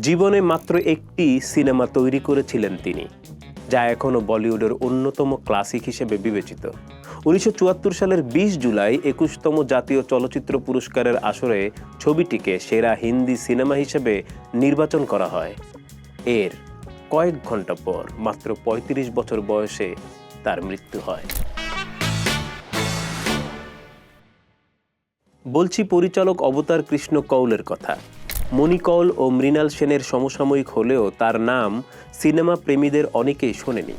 জীবনে মাত্র একটি সিনেমা তৈরি করেছিলেন তিনি, যা এখনও বলিউডের অন্যতম ক্লাসিক হিসেবে বিবেচিত। 1974 সালের 20 জুলাই 21তম জাতীয় চলচ্চিত্র পুরস্কারের আসরে ছবিটিকে সেরা হিন্দি সিনেমা হিসেবে নির্বাচন করা হয়। এর কয়েক ঘন্টা পর মাত্র 35 বছর বয়সে তার মৃত্যু হয়। বলছি পরিচালক অবতার কৃষ্ণ কৌলের কথা। মণি কৌল ও মৃণাল সেনের সমসাময়িক হলেও তার নাম সিনেমা প্রেমীদের অনেকেই শোনেনি।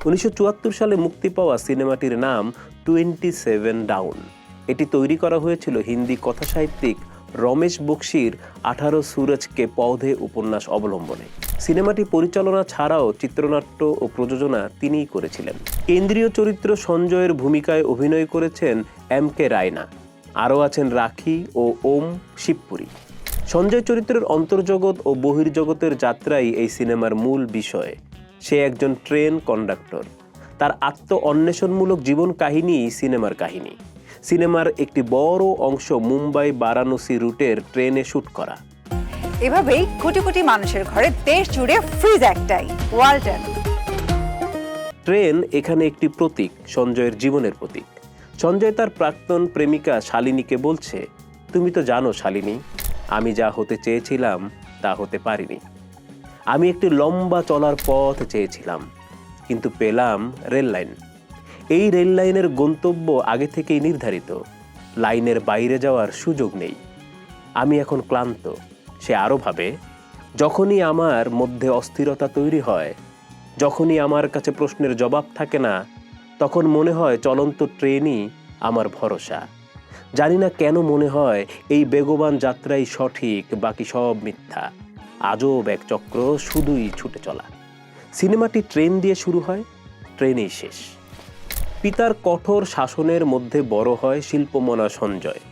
1974 সালে মুক্তি পাওয়া সিনেমাটির নাম 27 ডাউন। এটি তৈরি করা হয়েছিল হিন্দি কথাসাহিত্যিক রমেশ বক্সির 18 सूरज के पौधे উপন্যাস অবলম্বনে। সিনেমাটি পরিচালনা ছাড়াও চিত্রনাট্য ও প্রযোজনা তিনিই করেছিলেন। কেন্দ্রীয় চরিত্র সঞ্জয়ের ভূমিকায় অভিনয় করেছেন MK রায়না। আরও আছেন রাখি ও ওম শিবপুরী। সঞ্জয় চরিত্রের অন্তর্জগৎ ও বহির্জগতের যাত্রাই এই সিনেমার মূল বিষয়। সে একজন ট্রেন কন্ডাক্টর। তার আত্ম-অন্বেষণমূলক জীবন কাহিনী সিনেমার কাহিনী। সিনেমার একটি বড় অংশ মুম্বাই বারাণসী রুটের ট্রেনে শুট করা। এভাবেই কোটি কোটি মানুষের ঘরে দেশ জুড়ে ফ্রিজ একটাই, ওয়ালটন। ট্রেন এখানে একটি প্রতীক, সঞ্জয়ের জীবনের প্রতীক। সঞ্জয় তার প্রাক্তন প্রেমিকা শালিনীকে বলছে, তুমি তো জানো শালিনী, আমি যা হতে চেয়েছিলাম তা হতে পারিনি। আমি একটি লম্বা চলার পথ চেয়েছিলাম, কিন্তু পেলাম রেল লাইন। এই রেল লাইনের গন্তব্য আগে থেকেই নির্ধারিত। লাইনের বাইরে যাওয়ার সুযোগ নেই। আমি এখন ক্লান্ত। সে আরও ভাবে, যখনই আমার মধ্যে অস্থিরতা তৈরি হয়, যখনই আমার কাছে প্রশ্নের জবাব থাকে না, তখন মনে হয় চলন্ত ট্রেনই আমার ভরসা। জানি না কেন মনে হয় এই বেগবান যাত্রাই সঠিক, বাকি সব মিথ্যা। আজব এক চক্র, শুধুই ছুটে চলা। সিনেমাটি ট্রেন দিয়ে শুরু হয়, ট্রেনেই শেষ। পিতার কঠোর শাসনের মধ্যে বড় হয় শিল্পমনা সঞ্জয়।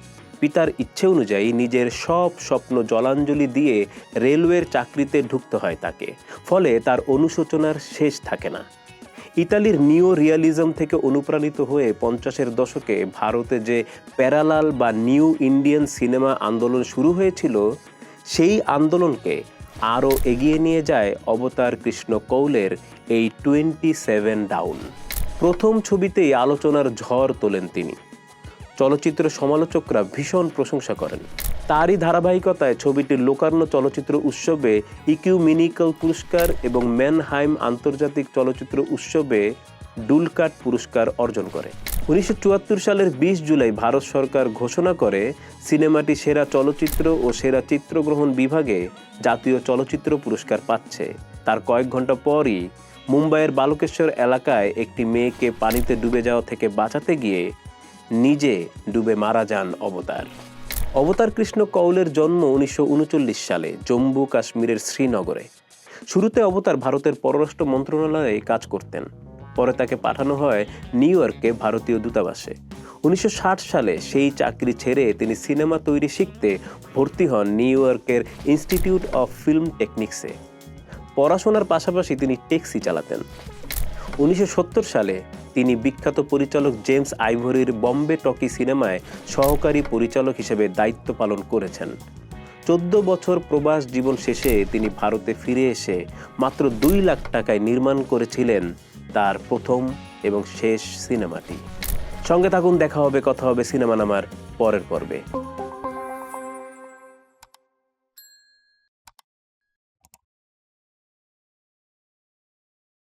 পিতার ইচ্ছে অনুযায়ী নিজের সব স্বপ্ন জলাঞ্জলি দিয়ে রেলওয়ের চাকরিতে ঢুকতে হয় তাকে। ফলে তার অনুশোচনার শেষ থাকে না। ইতালির নিও রিয়ালিজম থেকে অনুপ্রাণিত হয়ে 50-এর দশকে ভারতে যে প্যারালাল বা নিউ ইন্ডিয়ান সিনেমা আন্দোলন শুরু হয়েছিল, সেই আন্দোলনকে আরও এগিয়ে নিয়ে যায় অবতার কৃষ্ণ কৌলের এই 27 ডাউন। প্রথম ছবিতেই আলোচনার ঝড় তোলেন তিনি। চলচ্চিত্র সমালোচকরা ভীষণ প্রশংসা করেন। তারই ধারাবাহিকতায় ছবিটির লোকার্ণ চলচ্চিত্র উৎসবে ইকিউমেনিক্যাল পুরস্কার এবং ম্যানহাইম আন্তর্জাতিক চলচ্চিত্র উৎসবে ডুলকাট পুরস্কার অর্জন করে। 1974 সালের 20 জুলাই ভারত সরকার ঘোষণা করে সিনেমাটি সেরা চলচ্চিত্র ও সেরা চিত্রগ্রহণ বিভাগে জাতীয় চলচ্চিত্র পুরস্কার পাচ্ছে। তার কয়েক ঘন্টা পরই মুম্বাইয়ের বালকেশ্বর এলাকায় একটি মেয়েকে পানিতে ডুবে যাওয়া থেকে বাঁচাতে গিয়ে নিজে ডুবে মারা যান অবতার। অবতার কৃষ্ণ কৌলের জন্ম 1939 সালে জম্মু কাশ্মীরের শ্রীনগরে। শুরুতে অবতার ভারতের পররাষ্ট্র মন্ত্রণালয়ে কাজ করতেন। পরে তাকে পাঠানো হয় নিউ ইয়র্কে ভারতীয় দূতাবাসে। 1960 সালে সেই চাকরি ছেড়ে তিনি সিনেমা তৈরি শিখতে ভর্তি হন নিউ ইয়র্কের ইনস্টিটিউট অফ ফিল্ম টেকনিক্সে। পড়াশোনার পাশাপাশি তিনি ট্যাক্সি চালাতেন। 1970 সালে তিনি বিখ্যাত পরিচালক জেমস আইভরির বম্বে টকি সিনেমায় সহকারী পরিচালক হিসেবে দায়িত্ব পালন করেছেন। 14 বছর প্রবাস জীবন শেষে তিনি ভারতে ফিরে এসে মাত্র 2 লাখ টাকায় নির্মাণ করেছিলেন তার প্রথম এবং শেষ সিনেমাটি। সঙ্গে থাকুন, দেখা হবে, কথা হবে সিনেমা নামার পরের পর্বে।